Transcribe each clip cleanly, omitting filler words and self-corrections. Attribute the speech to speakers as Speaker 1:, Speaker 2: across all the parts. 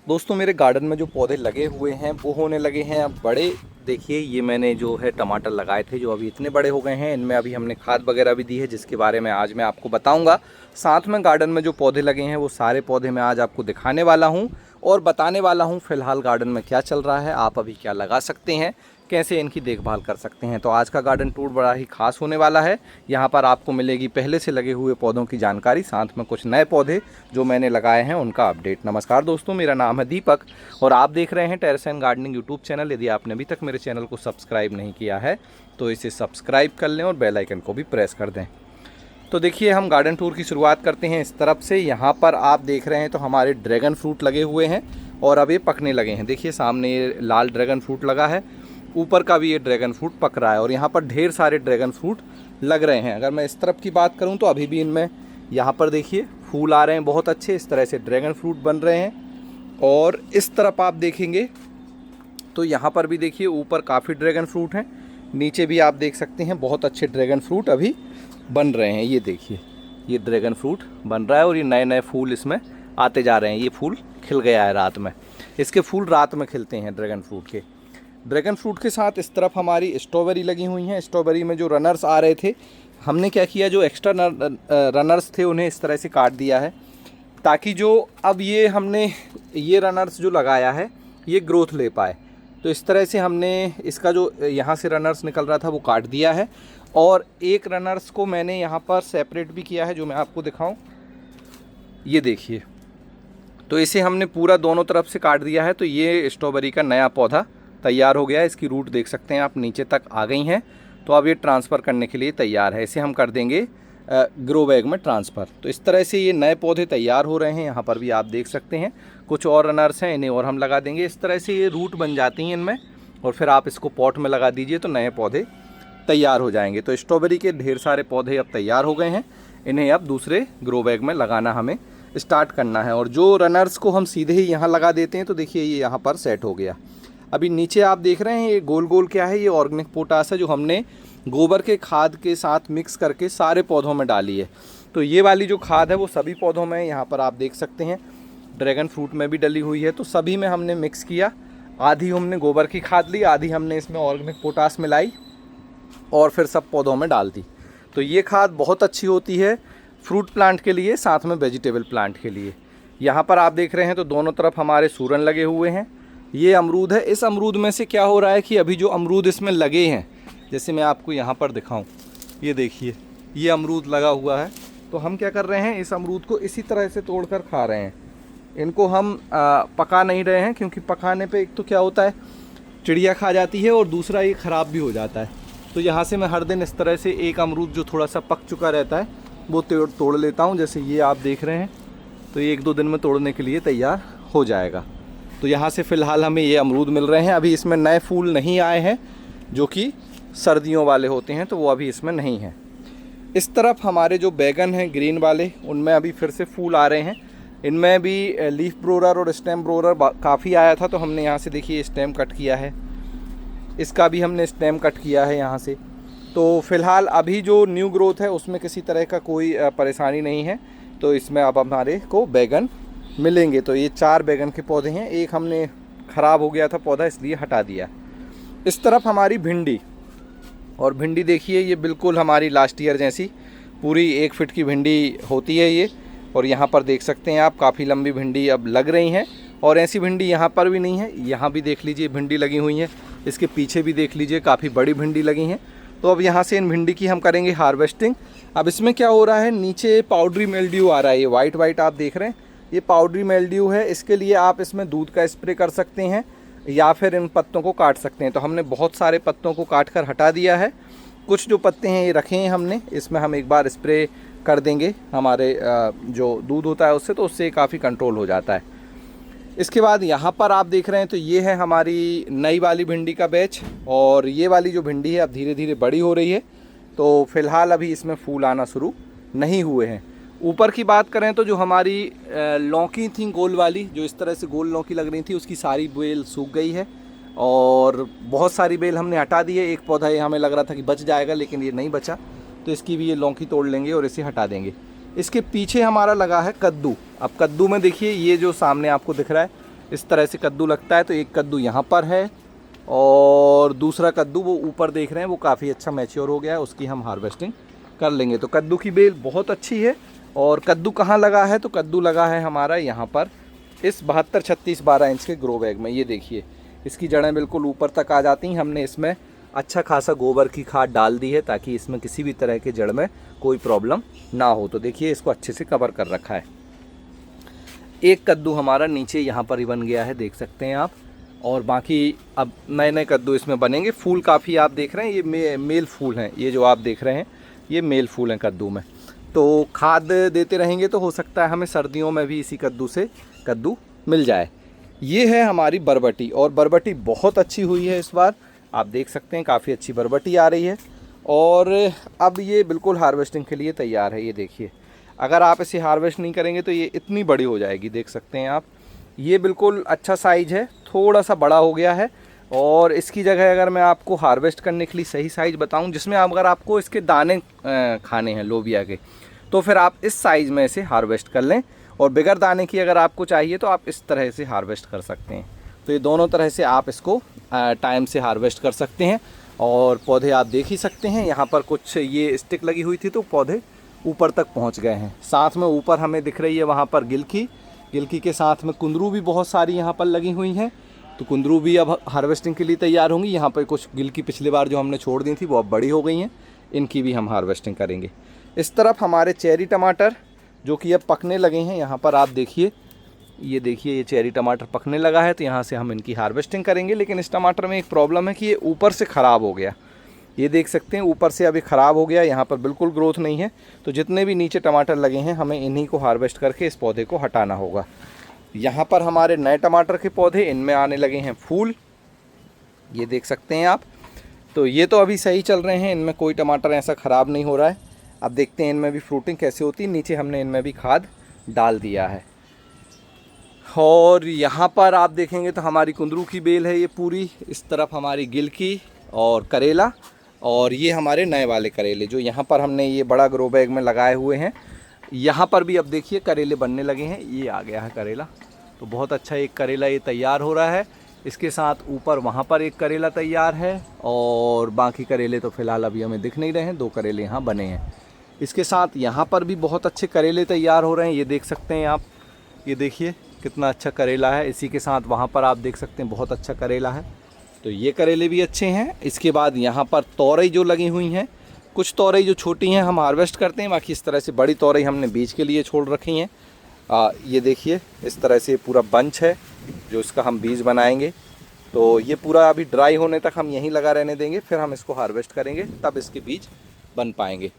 Speaker 1: दोस्तों मेरे गार्डन में जो पौधे लगे हुए हैं वो होने लगे हैं अब बड़े। देखिए ये मैंने जो है टमाटर लगाए थे जो अभी इतने बड़े हो गए हैं, इनमें अभी हमने खाद वगैरह भी दी है जिसके बारे में आज मैं आपको बताऊंगा। साथ में गार्डन में जो पौधे लगे हैं वो सारे पौधे मैं आज आपको दिखाने वाला हूं और बताने वाला हूं फ़िलहाल गार्डन में क्या चल रहा है, आप अभी क्या लगा सकते हैं, कैसे इनकी देखभाल कर सकते हैं। तो आज का गार्डन टूर बड़ा ही खास होने वाला है। यहाँ पर आपको मिलेगी पहले से लगे हुए पौधों की जानकारी, साथ में कुछ नए पौधे जो मैंने लगाए हैं उनका अपडेट। नमस्कार दोस्तों, मेरा नाम है दीपक और आप देख रहे हैं terrace and gardening YouTube channel. यदि आपने अभी तक मेरे चैनल को सब्सक्राइब नहीं किया है तो इसे सब्सक्राइब कर लें और बेल आइकन को भी प्रेस कर दें। तो देखिए हम गार्डन टूर की शुरुआत करते हैं इस तरफ से। यहाँ पर आप देख रहे हैं तो हमारे ड्रैगन फ्रूट लगे हुए हैं और अब ये पकने लगे हैं। देखिए सामने ये लाल ड्रैगन फ्रूट लगा है, ऊपर का भी ये ड्रैगन फ्रूट पक रहा है और यहाँ पर ढेर सारे ड्रैगन फ्रूट लग रहे हैं। अगर मैं इस तरफ की बात करूँ तो अभी भी इनमें यहाँ पर देखिए फूल आ रहे हैं बहुत अच्छे, इस तरह से ड्रैगन फ्रूट बन रहे हैं। और इस तरफ आप देखेंगे तो यहाँ पर भी देखिए ऊपर काफ़ी ड्रैगन फ्रूट हैं, नीचे भी आप देख सकते हैं बहुत अच्छे ड्रैगन फ्रूट अभी बन रहे हैं। ये देखिए ये ड्रैगन फ्रूट बन रहा है और ये नए नए फूल इसमें आते जा रहे हैं। ये फूल खिल गया है रात में, इसके फूल रात में खिलते हैं ड्रैगन फ्रूट के। ड्रैगन फ्रूट के साथ इस तरफ हमारी स्ट्रॉबेरी लगी हुई हैं। स्ट्रॉबेरी में जो रनर्स आ रहे थे हमने क्या किया, जो एक्स्ट्रा रनर्स थे उन्हें इस तरह से काट दिया है ताकि जो अब ये हमने ये रनर्स जो लगाया है ये ग्रोथ ले पाए। तो इस तरह से हमने इसका जो यहाँ से रनर्स निकल रहा था वो काट दिया है और एक रनर्स को मैंने यहाँ पर सेपरेट भी किया है जो मैं आपको दिखाऊं। ये देखिए, तो इसे हमने पूरा दोनों तरफ से काट दिया है। तो ये स्ट्रॉबेरी का नया पौधा तैयार हो गया है। इसकी रूट देख सकते हैं आप नीचे तक आ गई हैं। तो अब ये ट्रांसफ़र करने के लिए तैयार है। इसे हम कर देंगे ग्रो बैग में ट्रांसफ़र। तो इस तरह से ये नए पौधे तैयार हो रहे हैं। यहाँ पर भी आप देख सकते हैं कुछ और रनर्स हैं, इन्हें और हम लगा देंगे। इस तरह से ये रूट बन जाती हैं इनमें और फिर आप इसको पॉट में लगा दीजिए तो नए पौधे तैयार हो जाएंगे। तो स्ट्रॉबेरी के ढेर सारे पौधे अब तैयार हो गए हैं, इन्हें अब दूसरे ग्रो बैग में लगाना हमें स्टार्ट करना है। और जो रनर्स को हम सीधे ही यहाँ लगा देते हैं तो देखिए ये यहाँ पर सेट हो गया। अभी नीचे आप देख रहे हैं ये गोल गोल क्या है, ये ऑर्गेनिक पोटास है जो हमने गोबर के खाद के साथ मिक्स करके सारे पौधों में डाली है। तो ये वाली जो खाद है वो सभी पौधों में यहाँ पर आप देख सकते हैं, ड्रैगन फ्रूट में भी डली हुई है। तो सभी में हमने मिक्स किया, आधी हमने गोबर की खाद ली, आधी हमने इसमें ऑर्गेनिक पोटास मिलाई और फिर सब पौधों में डाल दी। तो ये खाद बहुत अच्छी होती है फ्रूट प्लांट के लिए, साथ में वेजिटेबल प्लांट के लिए। यहाँ पर आप देख रहे हैं तो दोनों तरफ हमारे सूरन लगे हुए हैं। ये अमरूद है, इस अमरूद में से क्या हो रहा है कि अभी जो अमरूद इसमें लगे हैं, जैसे मैं आपको यहाँ पर दिखाऊं, ये देखिए ये अमरूद लगा हुआ है। तो हम क्या कर रहे हैं, इस अमरूद को इसी तरह से तोड़कर खा रहे हैं। इनको हम पका नहीं रहे हैं क्योंकि पकाने पे एक तो क्या होता है चिड़िया खा जाती है और दूसरा ये ख़राब भी हो जाता है। तो यहाँ से मैं हर दिन इस तरह से एक अमरूद जो थोड़ा सा पक चुका रहता है वो तोड़ लेता हूँ। जैसे ये आप देख रहे हैं तो ये 1-2 दिन में तोड़ने के लिए तैयार हो जाएगा। तो यहाँ से फ़िलहाल हमें ये अमरूद मिल रहे हैं। अभी इसमें नए फूल नहीं आए हैं जो कि सर्दियों वाले होते हैं, तो वो अभी इसमें नहीं हैं। इस तरफ हमारे जो बैगन हैं ग्रीन वाले, उनमें अभी फिर से फूल आ रहे हैं। इनमें भी लीफ ब्रोरर और स्टेम ब्रोरर काफ़ी आया था, तो हमने यहाँ से देखिए स्टेम कट किया है, इसका भी हमने स्टेम कट किया है यहाँ से। तो फ़िलहाल अभी जो न्यू ग्रोथ है उसमें किसी तरह का कोई परेशानी नहीं है। तो इसमें अब हमारे को बैगन मिलेंगे। तो ये 4 बैगन के पौधे हैं, एक हमने ख़राब हो गया था पौधा इसलिए हटा दिया। इस तरफ हमारी भिंडी, और भिंडी देखिए ये बिल्कुल हमारी लास्ट ईयर जैसी पूरी 1 फीट की भिंडी होती है ये। और यहाँ पर देख सकते हैं आप काफ़ी लंबी भिंडी अब लग रही हैं। और ऐसी भिंडी यहाँ पर भी नहीं है, यहाँ भी देख लीजिए भिंडी लगी हुई है, इसके पीछे भी देख लीजिए काफ़ी बड़ी भिंडी लगी हैं। तो अब यहाँ से इन भिंडी की हम करेंगे हार्वेस्टिंग। अब इसमें क्या हो रहा है, नीचे पाउडरी मेल्ड्यू आ रहा है, ये वाइट आप देख रहे हैं, ये पाउडरी मेल्ड्यू है। इसके लिए आप इसमें दूध का स्प्रे कर सकते हैं या फिर इन पत्तों को काट सकते हैं। तो हमने बहुत सारे पत्तों को काट कर हटा दिया है, कुछ जो पत्ते हैं ये रखे हैं हमने, इसमें हम एक बार स्प्रे कर देंगे हमारे जो दूध होता है उससे, तो उससे काफ़ी कंट्रोल हो जाता है। इसके बाद यहाँ पर आप देख रहे हैं तो ये है हमारी नई वाली भिंडी का बैच, और ये वाली जो भिंडी है अब धीरे धीरे बड़ी हो रही है। तो फ़िलहाल अभी इसमें फूल आना शुरू नहीं हुए हैं। ऊपर की बात करें तो जो हमारी लौकी थी गोल वाली, जो इस तरह से गोल लौकी लग रही थी, उसकी सारी बेल सूख गई है और बहुत सारी बेल हमने हटा दी है। एक पौधा ये हमें लग रहा था कि बच जाएगा लेकिन ये नहीं बचा, तो इसकी भी ये लौकी तोड़ लेंगे और इसे हटा देंगे। इसके पीछे हमारा लगा है कद्दू। अब कद्दू में देखिए ये जो सामने आपको दिख रहा है इस तरह से कद्दू लगता है। तो एक कद्दू यहाँ पर है और दूसरा कद्दू वो ऊपर देख रहे हैं वो काफ़ी अच्छा मैच्योर हो गया है, उसकी हम हार्वेस्टिंग कर लेंगे। तो कद्दू की बेल बहुत अच्छी है। और कद्दू कहाँ लगा है, तो कद्दू लगा है हमारा यहाँ पर इस 72 36 12 इंच के ग्रो बैग में। ये देखिए इसकी जड़ें बिल्कुल ऊपर तक आ जाती हैं। हमने इसमें अच्छा खासा गोबर की खाद डाल दी है ताकि इसमें किसी भी तरह के जड़ में कोई प्रॉब्लम ना हो। तो देखिए इसको अच्छे से कवर कर रखा है। एक कद्दू हमारा नीचे यहाँ पर ही बन गया है, देख सकते हैं आप। और बाकी अब नए नए कद्दू इसमें बनेंगे। फूल काफ़ी आप देख रहे हैं, ये मेल फूल हैं, ये जो आप देख रहे हैं ये मेल फूल हैं कद्दू में। तो खाद देते रहेंगे तो हो सकता है हमें सर्दियों में भी इसी कद्दू से कद्दू मिल जाए। ये है हमारी बरबटी, और बरबटी बहुत अच्छी हुई है इस बार, आप देख सकते हैं काफ़ी अच्छी बरबटी आ रही है। और अब ये बिल्कुल हार्वेस्टिंग के लिए तैयार है। ये देखिए अगर आप इसे हार्वेस्ट नहीं करेंगे तो ये इतनी बड़ी हो जाएगी, देख सकते हैं आप। ये बिल्कुल अच्छा साइज है, थोड़ा सा बड़ा हो गया है। और इसकी जगह अगर मैं आपको हार्वेस्ट करने के लिए सही साइज़ बताऊं, जिसमें अगर आपको इसके दाने खाने हैं लोबिया के, तो फिर आप इस साइज़ में इसे हार्वेस्ट कर लें। और बगैर दाने की अगर आपको चाहिए तो आप इस तरह से हार्वेस्ट कर सकते हैं। तो ये दोनों तरह से आप इसको टाइम से हार्वेस्ट कर सकते हैं। और पौधे आप देख ही सकते हैं, यहाँ पर कुछ ये स्टिक लगी हुई थी तो पौधे ऊपर तक पहुँच गए हैं। साथ में ऊपर हमें दिख रही है वहाँ पर गिलकी के साथ में कुंदरू भी बहुत सारी यहाँ पर लगी हुई हैं। तो कुंदरू भी अब हार्वेस्टिंग के लिए तैयार होंगी। यहाँ पर कुछ गिलकी पिछली बार जो हमने छोड़ दी थी वो अब बड़ी हो गई हैं, इनकी भी हम हार्वेस्टिंग करेंगे। इस तरफ हमारे चेरी टमाटर जो कि अब पकने लगे हैं, यहाँ पर आप देखिए, ये देखिए ये चेरी टमाटर पकने लगा है। तो यहाँ से हम इनकी हार्वेस्टिंग करेंगे। लेकिन इस टमाटर में एक प्रॉब्लम है कि ये ऊपर से ख़राब हो गया, ये देख सकते हैं ऊपर से अभी ख़राब हो गया, यहाँ पर बिल्कुल ग्रोथ नहीं है। तो जितने भी नीचे टमाटर लगे हैं हमें इन्हीं को हार्वेस्ट करके इस पौधे को हटाना होगा। यहाँ पर हमारे नए टमाटर के पौधे, इनमें आने लगे हैं फूल, ये देख सकते हैं आप। तो ये तो अभी सही चल रहे हैं, इनमें कोई टमाटर ऐसा ख़राब नहीं हो रहा है। अब देखते हैं इनमें भी फ्रूटिंग कैसे होती है। नीचे हमने इनमें भी खाद डाल दिया है। और यहाँ पर आप देखेंगे तो हमारी कुंदरू की बेल है ये पूरी। इस तरफ हमारी गिलकी और करेला, और ये हमारे नए वाले करेले जो यहाँ पर हमने ये बड़ा ग्रो बैग में लगाए हुए हैं। यहाँ पर भी अब देखिए करेले बनने लगे हैं, ये आ गया है करेला। तो बहुत अच्छा एक करेला ये तैयार हो रहा है। इसके साथ ऊपर वहाँ पर एक करेला तैयार है, और बाकी करेले तो फ़िलहाल अभी हमें दिख नहीं रहे हैं। 2 करेले यहाँ बने हैं। इसके साथ यहाँ पर भी बहुत अच्छे करेले तैयार हो रहे हैं, ये देख सकते हैं आप। ये देखिए कितना अच्छा करेला है। इसी के साथ वहाँ पर आप देख सकते हैं बहुत अच्छा करेला है। तो ये करेले भी अच्छे हैं। इसके बाद यहाँ पर तोरई जो लगी हुई हैं, कुछ तोरई जो छोटी हैं हम हार्वेस्ट करते हैं, बाकी इस तरह से बड़ी तोरई हमने बीज के लिए छोड़ रखी हैं। ये देखिए इस तरह से पूरा बंच है जो इसका हम बीज बनाएंगे। तो ये पूरा अभी ड्राई होने तक हम यहीं लगा रहने देंगे, फिर हम इसको हार्वेस्ट करेंगे, तब इसके बीज बन पाएंगे।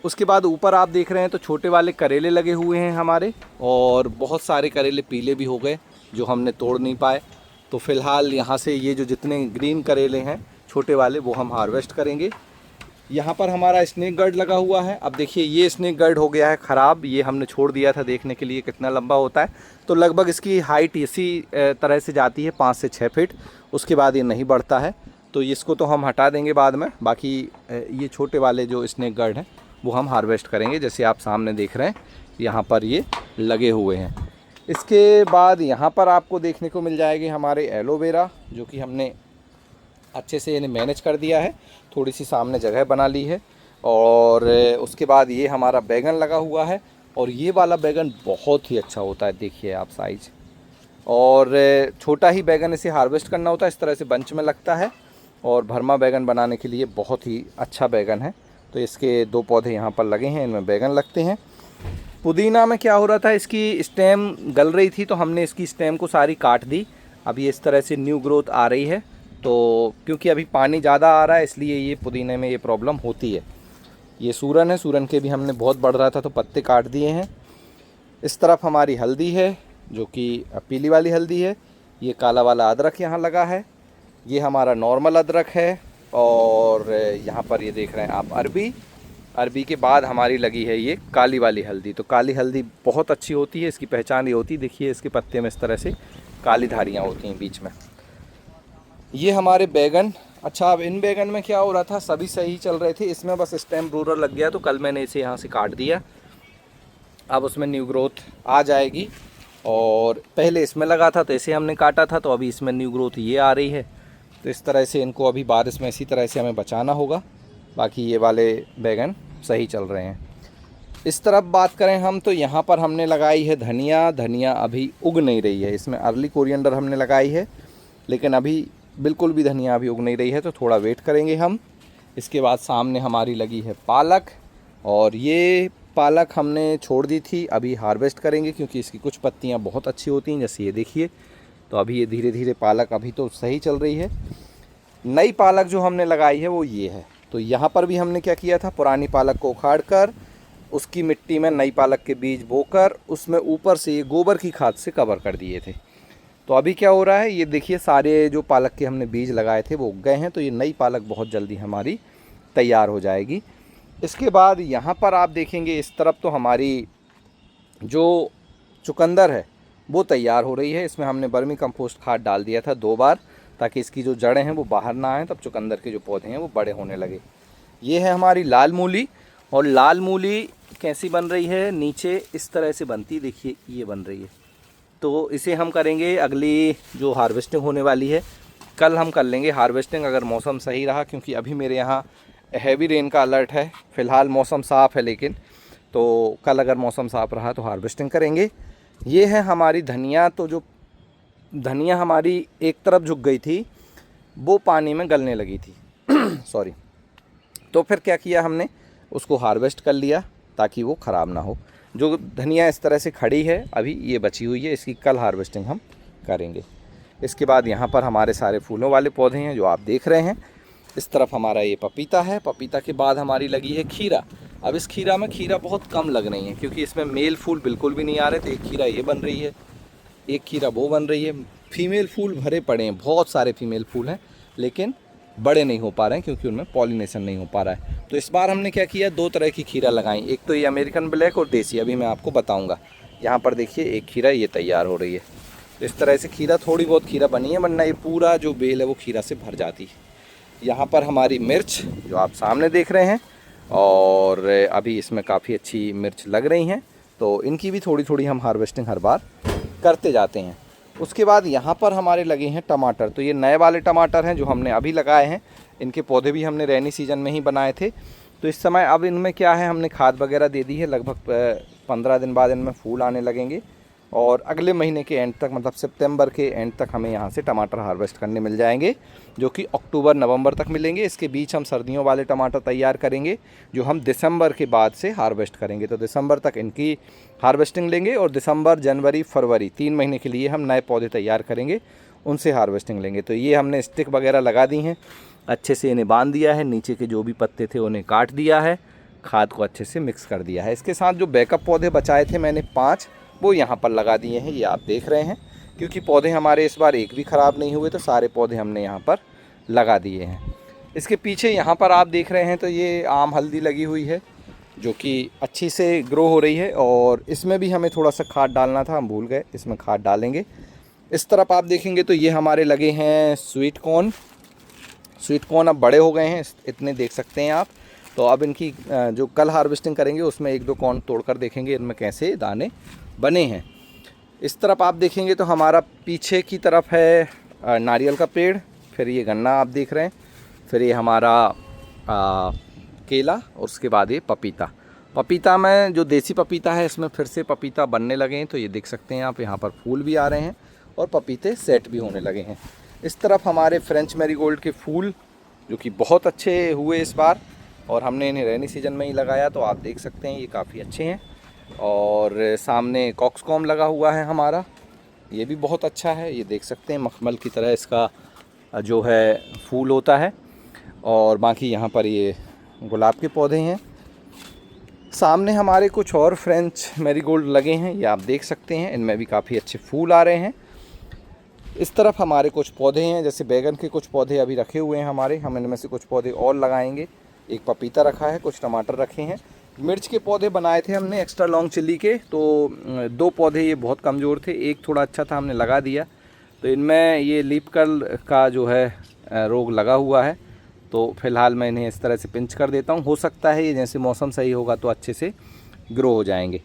Speaker 1: उसके बाद ऊपर आप देख रहे हैं तो छोटे वाले करेले लगे हुए हैं हमारे, और बहुत सारे करेले पीले भी हो गए जो हमने तोड़ नहीं पाए। तो फ़िलहाल यहाँ से ये जो जितने ग्रीन करेले हैं छोटे वाले वो हम हार्वेस्ट करेंगे। यहाँ पर हमारा स्नेक गार्ड लगा हुआ है। अब देखिए ये स्नेक गार्ड हो गया है ख़राब, ये हमने छोड़ दिया था देखने के लिए कितना लंबा होता है। तो लगभग इसकी हाइट इसी तरह से जाती है 5 से 6 फीट, उसके बाद ये नहीं बढ़ता है। तो इसको तो हम हटा देंगे बाद में। बाकी ये छोटे वाले जो स्नेक गार्ड हैं वो हम हार्वेस्ट करेंगे, जैसे आप सामने देख रहे हैं यहाँ पर ये लगे हुए हैं। इसके बाद यहाँ पर आपको देखने को मिल जाएगी हमारे एलोवेरा, जो कि हमने अच्छे से इन्हें मैनेज कर दिया है, थोड़ी सी सामने जगह बना ली है। और उसके बाद ये हमारा बैगन लगा हुआ है, और ये वाला बैगन बहुत ही अच्छा होता है, देखिए आप साइज़। और छोटा ही बैगन इसे हार्वेस्ट करना होता है, इस तरह से बंच में लगता है, और भरमा बैगन बनाने के लिए बहुत ही अच्छा बैगन है। तो इसके 2 पौधे यहाँ पर लगे हैं, इनमें बैगन लगते हैं। पुदीना में क्या हो रहा था, इसकी स्टेम गल रही थी तो हमने इसकी स्टेम को सारी काट दी। अभी इस तरह से न्यू ग्रोथ आ रही है। तो क्योंकि अभी पानी ज़्यादा आ रहा है इसलिए ये पुदीने में ये प्रॉब्लम होती है। ये सूरन है, सूरन के भी हमने बहुत बढ़ रहा था तो पत्ते काट दिए हैं। इस तरफ हमारी हल्दी है जो कि पीली वाली हल्दी है। ये काला वाला अदरक यहाँ लगा है, ये हमारा नॉर्मल अदरक है। और यहाँ पर ये देख रहे हैं आप अरबी के बाद हमारी लगी है ये काली वाली हल्दी। तो काली हल्दी बहुत अच्छी होती है, इसकी पहचान ये होती है, देखिए इसके पत्ते में इस तरह से काली धारियाँ होती हैं बीच में। ये हमारे बैगन। अच्छा अब इन बैगन में क्या हो रहा था, सभी सही चल रहे थे, इसमें बस स्टेम रूरर लग गया तो कल मैंने इसे यहाँ से काट दिया। अब उसमें न्यू ग्रोथ आ जाएगी। और पहले इसमें लगा था तो इसे हमने काटा था, तो अभी इसमें न्यू ग्रोथ ये आ रही है। तो इस तरह से इनको अभी बारिश में इसी तरह से हमें बचाना होगा। बाकी ये वाले बैगन सही चल रहे हैं। इस तरफ बात करें हम तो यहाँ पर हमने लगाई है धनिया। धनिया अभी उग नहीं रही है। इसमें अर्ली कोरिएंडर हमने लगाई है, लेकिन अभी बिल्कुल भी धनिया अभी उग नहीं रही है, तो थोड़ा वेट करेंगे हम। इसके बाद सामने हमारी लगी है पालक, और ये पालक हमने छोड़ दी थी, अभी हार्वेस्ट करेंगे क्योंकि इसकी कुछ पत्तियाँ बहुत अच्छी होती हैं, जैसे ये देखिए। तो अभी ये धीरे धीरे पालक अभी तो सही चल रही है। नई पालक जो हमने लगाई है वो ये है। तो यहाँ पर भी हमने क्या किया था, पुरानी पालक को उखाड़ कर उसकी मिट्टी में नई पालक के बीज बोकर उसमें ऊपर से ये गोबर की खाद से कवर कर दिए थे। तो अभी क्या हो रहा है, ये देखिए सारे जो पालक के हमने बीज लगाए थे वो उग गए हैं। तो ये नई पालक बहुत जल्दी हमारी तैयार हो जाएगी। इसके बाद यहाँ पर आप देखेंगे इस तरफ तो हमारी जो चुकंदर है वो तैयार हो रही है। इसमें हमने वर्मी कंपोस्ट खाद डाल दिया था 2 बार, ताकि इसकी जो जड़ें हैं वो बाहर ना आएँ, तब चुकंदर के जो पौधे हैं वो बड़े होने लगे। ये है हमारी लाल मूली, और लाल मूली कैसी बन रही है, नीचे इस तरह से बनती, देखिए ये बन रही है। तो इसे हम करेंगे अगली जो हार्वेस्टिंग होने वाली है, कल हम कर लेंगे हार्वेस्टिंग, अगर मौसम सही रहा, क्योंकि अभी मेरे यहाँ हैवी रेन का अलर्ट है। फ़िलहाल मौसम साफ़ है, लेकिन तो कल अगर मौसम साफ़ रहा तो हार्वेस्टिंग करेंगे। ये है हमारी धनिया। तो जो धनिया हमारी एक तरफ झुक गई थी वो पानी में गलने लगी थी सॉरी। तो फिर क्या किया हमने, उसको हार्वेस्ट कर लिया ताकि वो ख़राब ना हो। जो धनिया इस तरह से खड़ी है अभी ये बची हुई है, इसकी कल हार्वेस्टिंग हम करेंगे। इसके बाद यहाँ पर हमारे सारे फूलों वाले पौधे हैं जो आप देख रहे हैं। इस तरफ हमारा ये पपीता है। पपीता के बाद हमारी लगी है खीरा। अब इस खीरा में खीरा बहुत कम लग रही है, क्योंकि इसमें मेल फूल बिल्कुल भी नहीं आ रहे। तो एक खीरा ये बन रही है, एक खीरा वो बन रही है। फीमेल फूल भरे पड़े हैं, बहुत सारे फीमेल फूल हैं, लेकिन बड़े नहीं हो पा रहे हैं क्योंकि उनमें पॉलिनेशन नहीं हो पा रहा है। तो इस बार हमने क्या किया, 2 तरह की खीरा लगाई, एक तो ये अमेरिकन ब्लैक और देसी। अभी मैं आपको बताऊंगा। यहाँ पर देखिए एक खीरा ये तैयार हो रही है। तो इस तरह से खीरा, थोड़ी बहुत खीरा बनी है, वरना ये पूरा जो बेल है वो खीरा से भर जाती है। यहाँ पर हमारी मिर्च जो आप सामने देख रहे हैं, और अभी इसमें काफ़ी अच्छी मिर्च लग रही हैं। तो इनकी भी थोड़ी थोड़ी हम हार्वेस्टिंग हर बार करते जाते हैं। उसके बाद यहाँ पर हमारे लगे हैं टमाटर। तो ये नए वाले टमाटर हैं जो हमने अभी लगाए हैं। इनके पौधे भी हमने रेनी सीजन में ही बनाए थे। तो इस समय अब इनमें क्या है, हमने खाद वगैरह दे दी है। लगभग 15 दिन बाद इनमें फूल आने लगेंगे, और अगले महीने के एंड तक, मतलब सितंबर के एंड तक हमें यहाँ से टमाटर हार्वेस्ट करने मिल जाएंगे, जो कि अक्टूबर नवंबर तक मिलेंगे। इसके बीच हम सर्दियों वाले टमाटर तैयार करेंगे, जो हम दिसंबर के बाद से हार्वेस्ट करेंगे। तो दिसंबर तक इनकी हार्वेस्टिंग लेंगे, और दिसंबर, जनवरी, फरवरी 3 महीने के लिए हम नए पौधे तैयार करेंगे, उनसे हार्वेस्टिंग लेंगे। तो ये हमने स्टिक वगैरह लगा दी हैं, अच्छे से इन्हें बांध दिया है, नीचे के जो भी पत्ते थे उन्हें काट दिया है, खाद को अच्छे से मिक्स कर दिया है। इसके साथ जो बैकअप पौधे बचाए थे मैंने 5, वो यहाँ पर लगा दिए हैं, ये आप देख रहे हैं। क्योंकि पौधे हमारे इस बार एक भी ख़राब नहीं हुए, तो सारे पौधे हमने यहाँ पर लगा दिए हैं। इसके पीछे यहाँ पर आप देख रहे हैं तो ये आम हल्दी लगी हुई है, जो कि अच्छी से ग्रो हो रही है। और इसमें भी हमें थोड़ा सा खाद डालना था, हम भूल गए, इसमें खाद डालेंगे। इस तरफ आप देखेंगे तो ये हमारे लगे हैं स्वीट कॉर्न। स्वीट कॉर्न अब बड़े हो गए हैं, इतने देख सकते हैं आप। तो अब इनकी जो कल हार्वेस्टिंग करेंगे उसमें 1-2 कॉर्न तोड़कर देखेंगे इनमें कैसे दाने बने हैं। इस तरफ आप देखेंगे तो हमारा पीछे की तरफ है नारियल का पेड़, फिर ये गन्ना आप देख रहे हैं, फिर ये हमारा केला, और उसके बाद ये पपीता। पपीता में जो देसी पपीता है इसमें फिर से पपीता बनने लगे हैं। तो ये देख सकते हैं आप, यहाँ पर फूल भी आ रहे हैं और पपीते सेट भी होने लगे हैं। इस तरफ हमारे फ्रेंच मैरीगोल्ड के फूल, जो कि बहुत अच्छे हुए इस बार, और हमने इन्हें रेनी सीजन में ही लगाया, तो आप देख सकते हैं ये काफ़ी अच्छे हैं। और सामने कॉक्सकॉम लगा हुआ है हमारा, ये भी बहुत अच्छा है, ये देख सकते हैं मखमल की तरह इसका जो है फूल होता है। और बाकी यहाँ पर ये गुलाब के पौधे हैं। सामने हमारे कुछ और फ्रेंच मैरीगोल्ड लगे हैं, ये आप देख सकते हैं, इनमें भी काफ़ी अच्छे फूल आ रहे हैं। इस तरफ हमारे कुछ पौधे हैं, जैसे बैगन के कुछ पौधे अभी रखे हुए हैं हमारे, हम इनमें से कुछ पौधे और लगाएंगे। एक पपीता रखा है, कुछ टमाटर रखे हैं। मिर्च के पौधे बनाए थे हमने एक्स्ट्रा लॉन्ग चिल्ली के, तो 2 पौधे ये बहुत कमज़ोर थे, एक थोड़ा अच्छा था, हमने लगा दिया। तो इनमें ये लीफ कर्ल का जो है रोग लगा हुआ है, तो फ़िलहाल मैं इन्हें इस तरह से पिंच कर देता हूँ। हो सकता है ये जैसे मौसम सही होगा तो अच्छे से ग्रो हो जाएंगे।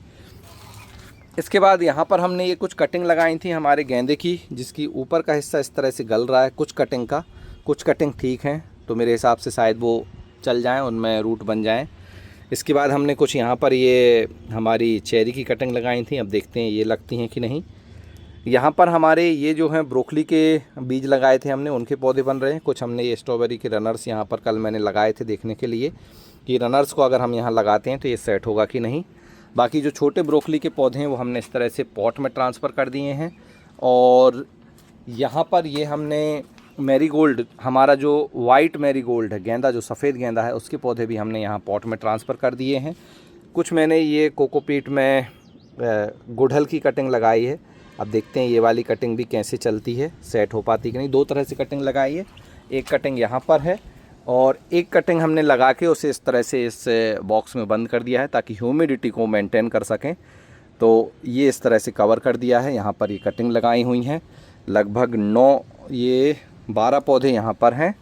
Speaker 1: इसके बाद यहाँ पर हमने ये कुछ कटिंग लगाई थी हमारे गेंदे की, जिसकी ऊपर का हिस्सा इस तरह से गल रहा है कुछ कटिंग का, कुछ कटिंग ठीक है, तो मेरे हिसाब से शायद वो चल जाएं, उनमें रूट बन जाएं। इसके बाद हमने कुछ यहाँ पर ये हमारी चेरी की कटिंग लगाई थी, अब देखते हैं ये लगती हैं कि नहीं। यहाँ पर हमारे ये जो हैं ब्रोकली के बीज लगाए थे हमने, उनके पौधे बन रहे हैं। कुछ हमने ये स्ट्रॉबेरी के रनर्स यहाँ पर कल मैंने लगाए थे देखने के लिए कि रनर्स को अगर हम यहाँ लगाते हैं तो ये सेट होगा कि नहीं। बाकी जो छोटे ब्रोकली के पौधे हैं वो हमने इस तरह से पॉट में ट्रांसफ़र कर दिए हैं। और यहाँ पर ये हमने मैरीगोल्ड, हमारा जो वाइट मैरीगोल्ड है गेंदा, जो सफ़ेद गेंदा है, उसके पौधे भी हमने यहाँ पॉट में ट्रांसफ़र कर दिए हैं। कुछ मैंने ये कोकोपीट में गुड़हल की कटिंग लगाई है, अब देखते हैं ये वाली कटिंग भी कैसे चलती है, सेट हो पाती कि नहीं। दो तरह से कटिंग लगाई है, एक कटिंग यहाँ पर है और एक कटिंग हमने लगा के उसे इस तरह से इस बॉक्स में बंद कर दिया है ताकि ह्यूमिडिटी को मेंटेन कर सकें। तो ये इस तरह से कवर कर दिया है। यहाँ पर ये कटिंग लगाई हुई हैं, लगभग 12 पौधे यहाँ पर हैं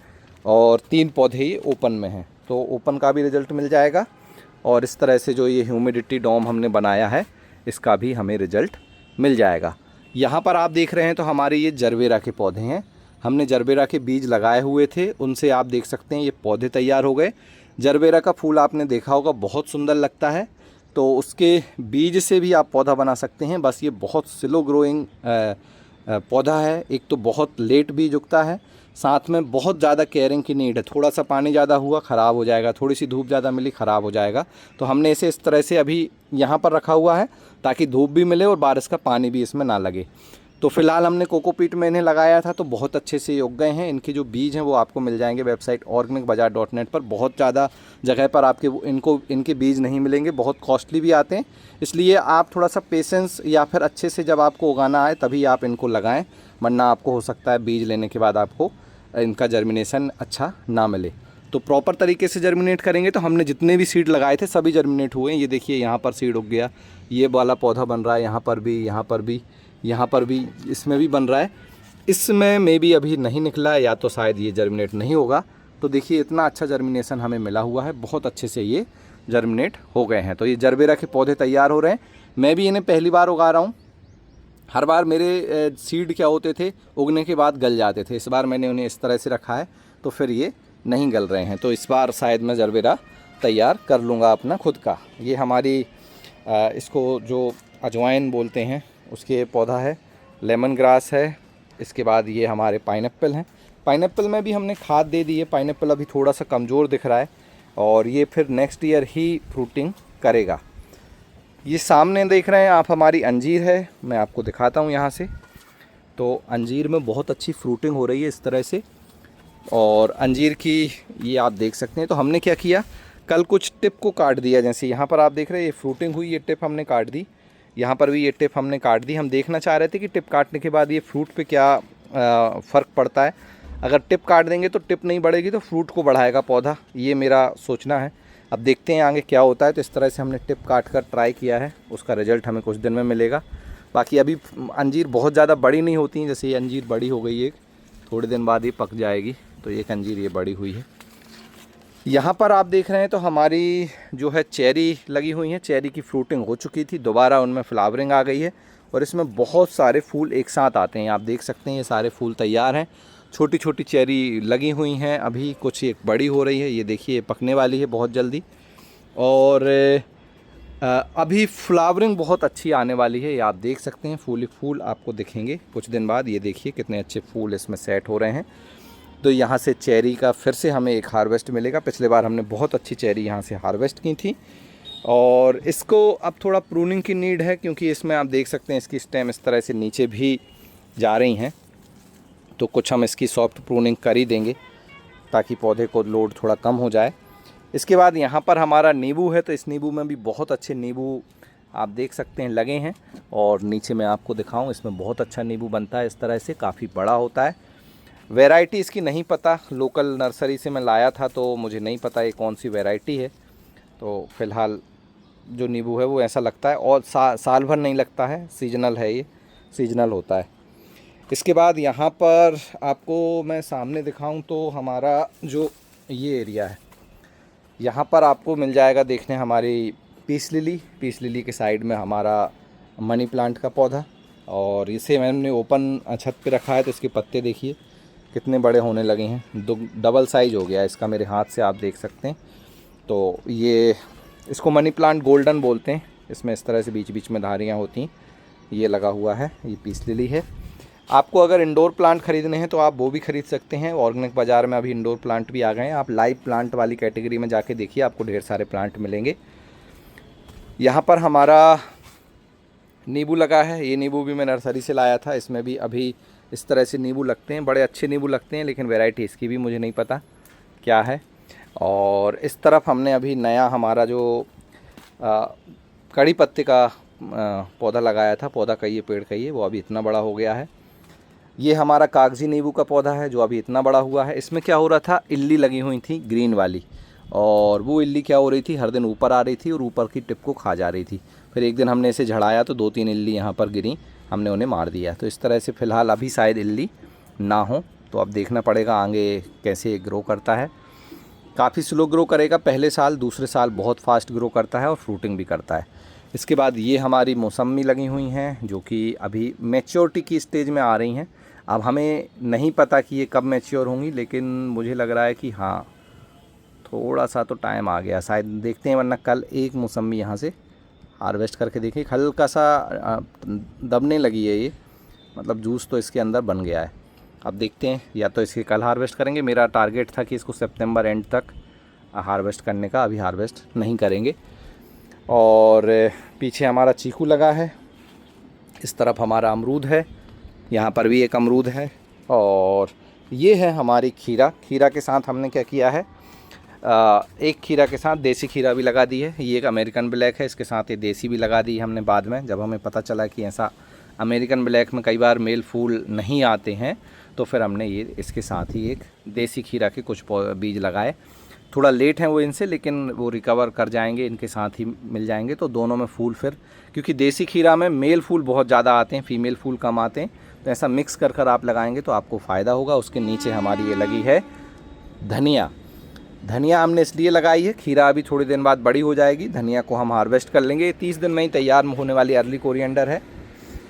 Speaker 1: और 3 पौधे ये ओपन में हैं, तो ओपन का भी रिज़ल्ट मिल जाएगा। और इस तरह से जो ये ह्यूमिडिटी डोम हमने बनाया है इसका भी हमें रिज़ल्ट मिल जाएगा। यहाँ पर आप देख रहे हैं तो हमारे ये जरबेरा के पौधे हैं, हमने जरबेरा के बीज लगाए हुए थे, उनसे आप देख सकते हैं ये पौधे तैयार हो गए। जरबेरा का फूल आपने देखा होगा, बहुत सुंदर लगता है, तो उसके बीज से भी आप पौधा बना सकते हैं। बस ये बहुत स्लो ग्रोइंग पौधा है, एक तो बहुत लेट बीज उगता है, साथ में बहुत ज़्यादा केयरिंग की नीड है। थोड़ा सा पानी ज़्यादा हुआ ख़राब हो जाएगा, थोड़ी सी धूप ज़्यादा मिली ख़राब हो जाएगा। तो हमने इसे इस तरह से अभी यहाँ पर रखा हुआ है ताकि धूप भी मिले और बारिश का पानी भी इसमें ना लगे। तो फ़िलहाल हमने कोकोपीट में इन्हें लगाया था तो बहुत अच्छे से ये उग गए हैं। इनके जो बीज हैं वो आपको मिल जाएंगे वेबसाइट organicbazaar.net पर। बहुत ज़्यादा जगह पर आपके इनके बीज नहीं मिलेंगे, बहुत कॉस्टली भी आते हैं, इसलिए आप थोड़ा सा पेशेंस या फिर अच्छे से जब आपको उगाना आए तभी आप इनको लगाएं, वरना आपको हो सकता है बीज लेने के बाद आपको इनका जर्मिनेशन अच्छा ना मिले। तो प्रॉपर तरीके से जर्मिनेट करेंगे तो हमने जितने भी सीड लगाए थे सभी जर्मिनेट हुए हैं। ये देखिए यहाँ पर सीड उग गया, ये वाला पौधा बन रहा है, यहाँ पर भी, यहाँ पर भी, यहाँ पर भी, इसमें भी बन रहा है। इसमें में भी अभी नहीं निकला है, या तो शायद ये जर्मिनेट नहीं होगा। तो देखिए इतना अच्छा जर्मिनेशन हमें मिला हुआ है, बहुत अच्छे से ये जर्मिनेट हो गए हैं। तो ये जरबेरा के पौधे तैयार हो रहे हैं। मैं भी इन्हें पहली बार उगा रहा हूँ, हर बार मेरे सीड क्या होते थे उगने के बाद गल जाते थे, इस बार मैंने उन्हें इस तरह से रखा है तो फिर ये नहीं गल रहे हैं। तो इस बार शायद मैं जरबेरा तैयार कर लूँगा अपना खुद का। ये हमारी इसको जो अजवाइन बोलते हैं उसके पौधा है, लेमन ग्रास है। इसके बाद ये हमारे पाइनएप्पल हैं, पाइनएप्पल में भी हमने खाद दे दी है। पाइनएप्पल अभी थोड़ा सा कमज़ोर दिख रहा है और ये फिर नेक्स्ट ईयर ही फ्रूटिंग करेगा। ये सामने देख रहे हैं आप हमारी अंजीर है, मैं आपको दिखाता हूँ यहाँ से। तो अंजीर में बहुत अच्छी फ्रूटिंग हो रही है इस तरह से, और अंजीर की ये आप देख सकते हैं। तो हमने क्या किया, कल कुछ टिप को काट दिया, जैसे यहाँ पर आप देख रहे हैं ये फ्रूटिंग हुई, ये टिप हमने काट दी, यहाँ पर भी ये टिप हमने काट दी। हम देखना चाह रहे थे कि टिप काटने के बाद ये फ्रूट पे क्या फ़र्क पड़ता है। अगर टिप काट देंगे तो टिप नहीं बढ़ेगी तो फ्रूट को बढ़ाएगा पौधा, ये मेरा सोचना है। अब देखते हैं आगे क्या होता है। तो इस तरह से हमने टिप काट कर ट्राई किया है, उसका रिज़ल्ट हमें कुछ दिन में मिलेगा। बाकी अभी अंजीर बहुत ज़्यादा बड़ी नहीं होती हैं, जैसे ये अंजीर बड़ी हो गई है, थोड़े दिन बाद ये पक जाएगी। तो एक अंजीर ये बड़ी हुई है। यहाँ पर आप देख रहे हैं तो हमारी जो है चेरी लगी हुई है, चेरी की फ्रूटिंग हो चुकी थी, दोबारा उनमें फ्लावरिंग आ गई है और इसमें बहुत सारे फूल एक साथ आते हैं। आप देख सकते हैं ये सारे फूल तैयार हैं, छोटी छोटी चेरी लगी हुई हैं, अभी कुछ एक बड़ी हो रही है, ये देखिए पकने वाली है बहुत जल्दी। और अभी फ्लावरिंग बहुत अच्छी आने वाली है, ये आप देख सकते हैं, फूल ही फूल आपको दिखेंगे कुछ दिन बाद। ये देखिए कितने अच्छे फूल इसमें सेट हो रहे हैं। तो यहाँ से चेरी का फिर से हमें एक हार्वेस्ट मिलेगा। पिछले बार हमने बहुत अच्छी चेरी यहाँ से हार्वेस्ट की थी और इसको अब थोड़ा प्रूनिंग की नीड है, क्योंकि इसमें आप देख सकते हैं इसकी स्टेम इस तरह से नीचे भी जा रही हैं। तो कुछ हम इसकी सॉफ्ट प्रूनिंग कर ही देंगे ताकि पौधे को लोड थोड़ा कम हो जाए। इसके बाद यहाँ पर हमारा नींबू है, तो इस नींबू में भी बहुत अच्छे नींबू आप देख सकते हैं लगे हैं। और नीचे मैं आपको दिखाऊं, इसमें बहुत अच्छा नींबू बनता है, इस तरह से काफ़ी बड़ा होता है। वैरायटी इसकी नहीं पता, लोकल नर्सरी से मैं लाया था तो मुझे नहीं पता ये कौन सी वैरायटी है। तो फ़िलहाल जो नींबू है वो ऐसा लगता है, और साल भर नहीं लगता है, सीजनल है, ये सीजनल होता है। इसके बाद यहाँ पर आपको मैं सामने दिखाऊं तो हमारा जो ये एरिया है, यहाँ पर आपको मिल जाएगा देखने हमारी पीस लिली के साइड में हमारा मनी प्लांट का पौधा, और इसे मैंने ओपन छत पे रखा है तो इसके पत्ते देखिए कितने बड़े होने लगे हैं, डबल साइज हो गया है इसका, मेरे हाथ से आप देख सकते हैं। तो ये इसको मनी प्लांट गोल्डन बोलते हैं। इसमें इस तरह से बीच बीच में धारियाँ होती हैं। ये लगा हुआ है, ये पीस लिली है। आपको अगर इंडोर प्लांट ख़रीदने हैं तो आप वो भी ख़रीद सकते हैं। ऑर्गेनिक बाज़ार में अभी इंडोर प्लांट भी आ गए हैं। आप लाइव प्लांट वाली कैटेगरी में जाके देखिए, आपको ढेर सारे प्लांट मिलेंगे। यहाँ पर हमारा नींबू लगा है। ये नींबू भी मैं नर्सरी से लाया था। इसमें भी अभी इस तरह से नींबू लगते हैं, बड़े अच्छे नींबू लगते हैं, लेकिन वैरायटी इसकी भी मुझे नहीं पता क्या है। और इस तरफ हमने अभी नया हमारा जो कड़ी पत्ते का पौधा लगाया था, पौधा कहिए पेड़ कहिए, वो अभी इतना बड़ा हो गया है। ये हमारा कागजी नींबू का पौधा है जो अभी इतना बड़ा हुआ है। इसमें क्या हो रहा था, इल्ली लगी हुई थी ग्रीन वाली, और वो इल्ली क्या हो रही थी, हर दिन ऊपर आ रही थी और ऊपर की टिप को खा जा रही थी। फिर एक दिन हमने इसे झड़ाया तो 2-3 इल्ली यहाँ पर गिरी, हमने उन्हें मार दिया। तो इस तरह से फ़िलहाल अभी शायद इल्ली ना हो, तो अब देखना पड़ेगा आगे कैसे ग्रो करता है। काफ़ी स्लो ग्रो करेगा पहले साल, दूसरे साल बहुत फास्ट ग्रो करता है और फ्रूटिंग भी करता है। इसके बाद ये हमारी मौसमी लगी हुई हैं जो कि अभी मैच्योरिटी की स्टेज में आ रही हैं। अब हमें नहीं पता कि ये कब मैच्योर होंगी, लेकिन मुझे लग रहा है कि हाँ, थोड़ा सा तो टाइम आ गया शायद, देखते हैं। वरना कल एक मौसमी यहाँ से हार्वेस्ट करके देखिए, हल्का सा दबने लगी है ये, मतलब जूस तो इसके अंदर बन गया है। अब देखते हैं, या तो इसके कल हार्वेस्ट करेंगे। मेरा टारगेट था कि इसको सितंबर एंड तक हार्वेस्ट करने का, अभी हार्वेस्ट नहीं करेंगे। और पीछे हमारा चीकू लगा है, इस तरफ हमारा अमरूद है, यहाँ पर भी एक अमरूद है, और ये है हमारी खीरा। खीरा के साथ हमने क्या किया है, एक खीरा के साथ देसी खीरा भी लगा दी है। ये एक अमेरिकन ब्लैक है, इसके साथ ये देसी भी लगा दी हमने बाद में, जब हमें पता चला कि ऐसा अमेरिकन ब्लैक में कई बार मेल फूल नहीं आते हैं, तो फिर हमने ये इसके साथ ही एक देसी खीरा के कुछ बीज लगाए। थोड़ा लेट हैं वो इनसे, लेकिन वो रिकवर कर जाएंगे, इनके साथ ही मिल जाएंगे। तो दोनों में फूल फिर, क्योंकि देसी खीरा में मेल फूल बहुत ज़्यादा आते हैं, फीमेल फूल कम आते हैं, तो ऐसा मिक्स कर कर आप लगाएंगे तो आपको फ़ायदा होगा। उसके नीचे हमारी ये लगी है धनिया। धनिया हमने इसलिए लगाई है, खीरा अभी थोड़ी दिन बाद बड़ी हो जाएगी, धनिया को हम हार्वेस्ट कर लेंगे। 30 दिन में ही तैयार होने वाली अर्ली कोरिएंडर है,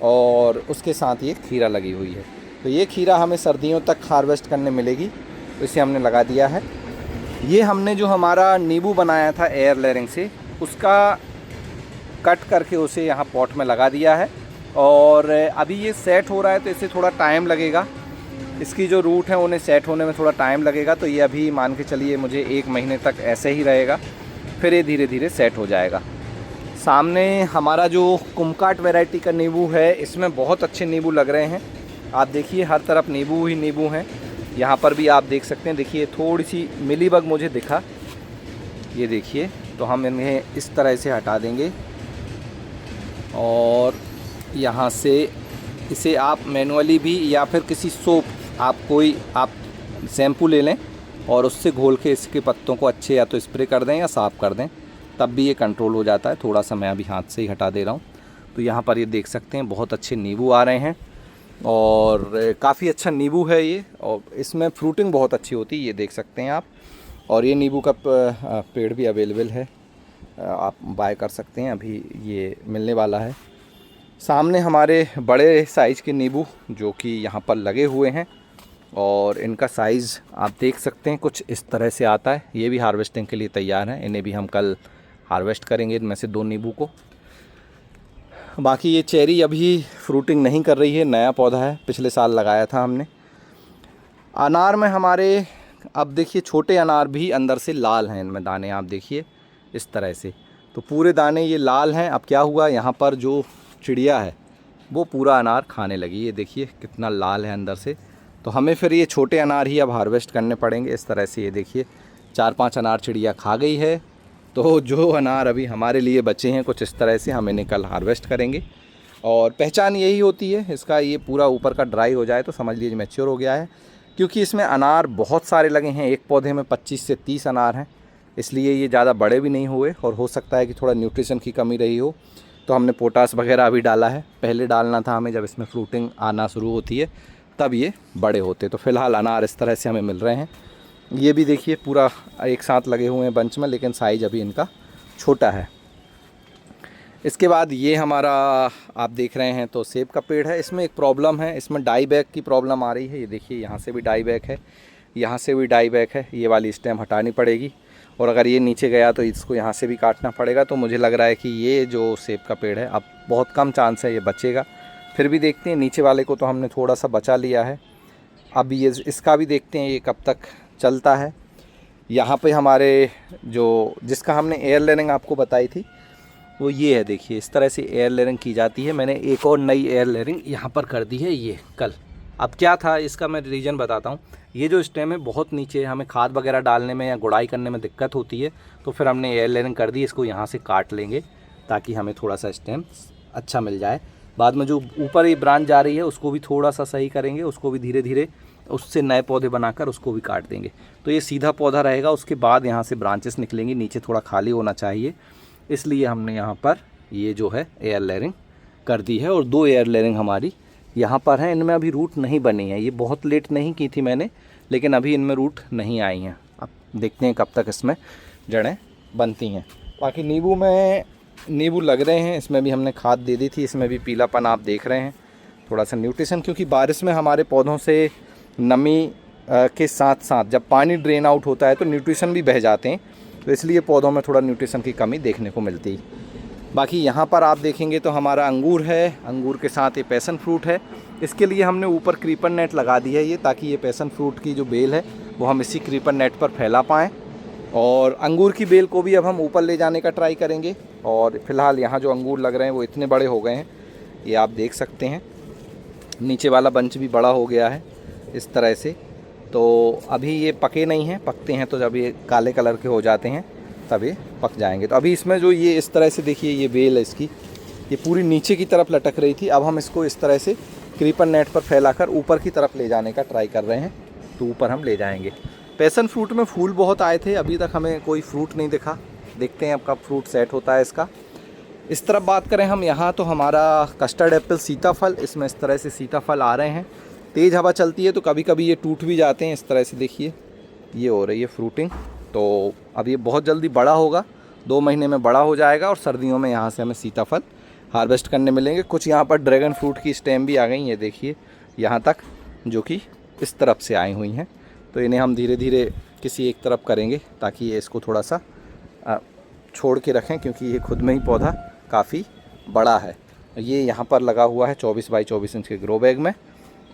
Speaker 1: और उसके साथ ये खीरा लगी हुई है। तो ये खीरा हमें सर्दियों तक हार्वेस्ट करने मिलेगी, तो इसे हमने लगा दिया है। ये हमने जो हमारा नींबू बनाया था एयर लेयरिंग से, उसका कट करके उसे यहाँ पॉट में लगा दिया है, और अभी ये सेट हो रहा है, तो इसे थोड़ा टाइम लगेगा। इसकी जो रूट है उन्हें सेट होने में थोड़ा टाइम लगेगा। तो ये अभी मान के चलिए मुझे 1 महीने तक ऐसे ही रहेगा, फिर ये धीरे धीरे सेट हो जाएगा। सामने हमारा जो कुमकाट वैरायटी का नींबू है, इसमें बहुत अच्छे नींबू लग रहे हैं। आप देखिए हर तरफ नींबू ही नींबू हैं। यहाँ पर भी आप देख सकते हैं, देखिए थोड़ी सी मिलीबग मुझे दिखा, ये देखिए। तो हम इन्हें इस तरह से हटा देंगे, और यहाँ से इसे आप मैनुअली भी, या फिर किसी सोप, आप शैम्पू ले लें और उससे घोल के इसके पत्तों को अच्छे या तो स्प्रे कर दें या साफ़ कर दें, तब भी ये कंट्रोल हो जाता है। थोड़ा सा मैं अभी हाथ से ही हटा दे रहा हूँ। तो यहाँ पर ये देख सकते हैं बहुत अच्छे नींबू आ रहे हैं, और काफ़ी अच्छा नींबू है ये, और इसमें फ्रूटिंग बहुत अच्छी होती है, ये देख सकते हैं आप। और ये नींबू का पेड़ भी अवेलेबल है, आप बाय कर सकते हैं, अभी ये मिलने वाला है। सामने हमारे बड़े साइज़ के नींबू जो कि यहाँ पर लगे हुए हैं, और इनका साइज़ आप देख सकते हैं कुछ इस तरह से आता है। ये भी हार्वेस्टिंग के लिए तैयार हैं, इन्हें भी हम कल हार्वेस्ट करेंगे, इनमें से 2 नींबू को। बाकी ये चेरी अभी फ्रूटिंग नहीं कर रही है, नया पौधा है, पिछले साल लगाया था हमने। अनार में हमारे अब देखिए छोटे अनार भी अंदर से लाल हैं, इनमें दाने आप देखिए इस तरह से, तो पूरे दाने ये लाल हैं। अब क्या हुआ, यहाँ पर जो चिड़िया है वो पूरा अनार खाने लगी, ये देखिए कितना लाल है अंदर से। तो हमें फिर ये छोटे अनार ही अब हार्वेस्ट करने पड़ेंगे इस तरह से। ये देखिए 4-5 अनार चिड़िया खा गई है, तो जो अनार अभी हमारे लिए बचे हैं कुछ इस तरह से, हम इन्हें कल हार्वेस्ट करेंगे। और पहचान यही होती है इसका, ये पूरा ऊपर का ड्राई हो जाए तो समझ लीजिए मैच्योर हो गया है, क्योंकि इसमें अनार बहुत सारे लगे हैं। एक पौधे में 25 से 30 अनार हैं, इसलिए ये ज़्यादा बड़े भी नहीं हुए, और हो सकता है कि थोड़ा न्यूट्रिशन की कमी रही हो। तो हमने पोटास वगैरह अभी डाला है, पहले डालना था हमें जब इसमें फ्रूटिंग आना शुरू होती है, तब ये बड़े होते। तो फ़िलहाल अनार इस तरह से हमें मिल रहे हैं। ये भी देखिए पूरा एक साथ लगे हुए हैं बंच में, लेकिन साइज़ अभी इनका छोटा है। इसके बाद ये हमारा आप देख रहे हैं तो सेब का पेड़ है। इसमें एक प्रॉब्लम है, इसमें डाई बैक की प्रॉब्लम आ रही है। ये देखिए यहाँ से भी डाई बैक है, यहाँ से भी डाई बैक है। ये वाली स्टेम हटानी पड़ेगी और अगर ये नीचे गया तो इसको यहाँ से भी काटना पड़ेगा। तो मुझे लग रहा है कि ये जो सेब का पेड़ है अब बहुत कम चांस है ये बचेगा। फिर भी देखते हैं, नीचे वाले को तो हमने थोड़ा सा बचा लिया है। अब ये इसका भी देखते हैं ये कब तक चलता है। यहाँ पे हमारे जो जिसका हमने एयर लेयरिंग आपको बताई थी वो ये है। देखिए इस तरह से एयर लेयरिंग की जाती है। मैंने एक और नई एयर लेयरिंग यहाँ पर कर दी है ये कल। अब क्या था इसका मैं रीज़न बताता हूँ। ये जो स्टेम है बहुत नीचे है, हमें खाद वगैरह डालने में या गुड़ाई करने में दिक्कत होती है, तो फिर हमने एयर लेयरिंग कर दी। इसको यहाँ से काट लेंगे ताकि हमें थोड़ा सा स्टेम अच्छा मिल जाए। बाद में जो ऊपर ये ब्रांच जा रही है उसको भी थोड़ा सा सही करेंगे, उसको भी धीरे धीरे उससे नए पौधे बनाकर उसको भी काट देंगे। तो ये सीधा पौधा रहेगा। उसके बाद यहाँ से ब्रांचेस निकलेंगी, नीचे थोड़ा खाली होना चाहिए, इसलिए हमने यहाँ पर ये जो है एयर लेयरिंग कर दी है। और 2 एयर लेयरिंग हमारी यहाँ पर हैं। इनमें अभी रूट नहीं बनी है, ये बहुत लेट नहीं की थी मैंने, लेकिन अभी इनमें रूट नहीं आई हैं। अब देखते हैं कब तक इसमें जड़ें बनती हैं। बाकी नींबू में नींबू लग रहे हैं, इसमें भी हमने खाद दे दी थी। इसमें भी पीलापन आप देख रहे हैं, थोड़ा सा न्यूट्रिशन, क्योंकि बारिश में हमारे पौधों से नमी के साथ साथ जब पानी ड्रेन आउट होता है तो न्यूट्रिशन भी बह जाते हैं, तो इसलिए पौधों में थोड़ा न्यूट्रिशन की कमी देखने को मिलती है। बाकी यहाँ पर आप देखेंगे तो हमारा अंगूर है, अंगूर के साथ ये पैसन फ्रूट है। इसके लिए हमने ऊपर क्रीपर नेट लगा दी है ये, ताकि ये पैसन फ्रूट की जो बेल है वो हम इसी क्रीपर नेट पर फैला पाएँ। और अंगूर की बेल को भी अब हम ऊपर ले जाने का ट्राई करेंगे। और फिलहाल यहाँ जो अंगूर लग रहे हैं वो इतने बड़े हो गए हैं, ये आप देख सकते हैं। नीचे वाला बंच भी बड़ा हो गया है इस तरह से। तो अभी ये पके नहीं हैं, पकते हैं तो जब ये काले कलर के हो जाते हैं तब ये पक जाएंगे। तो अभी इसमें जो ये इस तरह से देखिए ये बेल है इसकी, ये पूरी नीचे की तरफ लटक रही थी। अब हम इसको इस तरह से क्रीपर नेट पर फैलाकर ऊपर की तरफ ले जाने का ट्राई कर रहे हैं, तो ऊपर हम ले जाएंगे। पैसन फ्रूट में फूल बहुत आए थे, अभी तक हमें कोई फ्रूट नहीं दिखा। देखते हैं अब कब फ्रूट सेट होता है इसका। इस तरफ बात करें हम यहाँ तो हमारा कस्टर्ड एप्पल सीताफल, इसमें इस तरह से सीताफल आ रहे हैं। तेज़ हवा चलती है तो कभी कभी ये टूट भी जाते हैं। इस तरह से देखिए ये हो रही है फ्रूटिंग। तो अब ये बहुत जल्दी बड़ा होगा, 2 महीने में बड़ा हो जाएगा और सर्दियों में यहाँ से हमें सीताफल हार्वेस्ट करने मिलेंगे। कुछ यहाँ पर ड्रैगन फ्रूट की स्टेम भी आ गई, ये देखिए यहाँ तक, जो कि इस तरफ से आई हुई हैं। तो इन्हें हम धीरे धीरे किसी एक तरफ करेंगे ताकि ये इसको थोड़ा सा छोड़ के रखें, क्योंकि ये खुद में ही पौधा काफ़ी बड़ा है। ये यहाँ पर लगा हुआ है 24 बाई 24 इंच के ग्रो बैग में,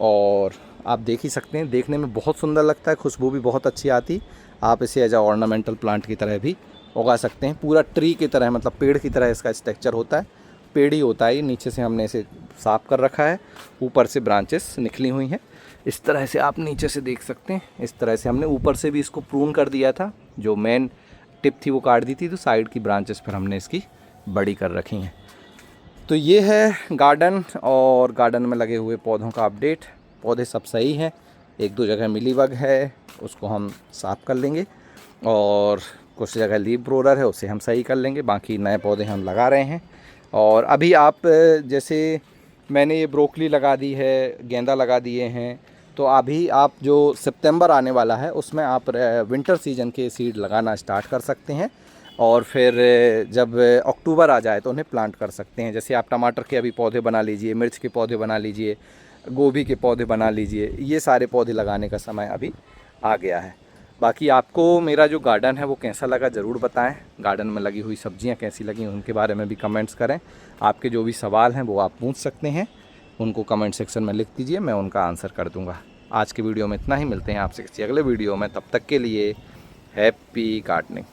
Speaker 1: और आप देख ही सकते हैं देखने में बहुत सुंदर लगता है, खुशबू भी बहुत अच्छी आती। आप इसे एज अ ऑर्नामेंटल प्लांट की तरह भी उगा सकते हैं। पूरा ट्री की तरह, मतलब पेड़ की तरह इसका स्ट्रक्चर होता है, पेड़ ही होता है। नीचे से हमने इसे साफ़ कर रखा है, ऊपर से ब्रांचेस निकली हुई हैं। इस तरह से आप नीचे से देख सकते हैं, इस तरह से हमने ऊपर से भी इसको प्रून कर दिया था। जो मेन टिप थी वो काट दी थी, तो साइड की ब्रांचेस पर हमने इसकी बड़ी कर रखी हैं। तो ये है गार्डन और गार्डन में लगे हुए पौधों का अपडेट। पौधे सब सही हैं, 1-2 जगह मिलीबग है उसको हम साफ़ कर लेंगे, और कुछ जगह लीफ ब्रोरर है उसे हम सही कर लेंगे। बाकी नए पौधे हम लगा रहे हैं। और अभी आप जैसे मैंने ये ब्रोकली लगा दी है, गेंदा लगा दिए हैं, तो अभी आप जो सितंबर आने वाला है उसमें आप विंटर सीजन के सीड लगाना स्टार्ट कर सकते हैं। और फिर जब अक्टूबर आ जाए तो उन्हें प्लांट कर सकते हैं। जैसे आप टमाटर के अभी पौधे बना लीजिए, मिर्च के पौधे बना लीजिए, गोभी के पौधे बना लीजिए। ये सारे पौधे लगाने का समय अभी आ गया है। बाकी आपको मेरा जो गार्डन है वो कैसा लगा ज़रूर बताएं। गार्डन में लगी हुई सब्जियां कैसी लगी उनके बारे में भी कमेंट्स करें। आपके जो भी सवाल हैं वो आप पूछ सकते हैं, उनको कमेंट सेक्शन में लिख दीजिए, मैं उनका आंसर कर दूंगा। आज के वीडियो में इतना ही, मिलते हैं आपसे किसी अगले वीडियो में। तब तक के लिए हैप्पी गार्डनिंग।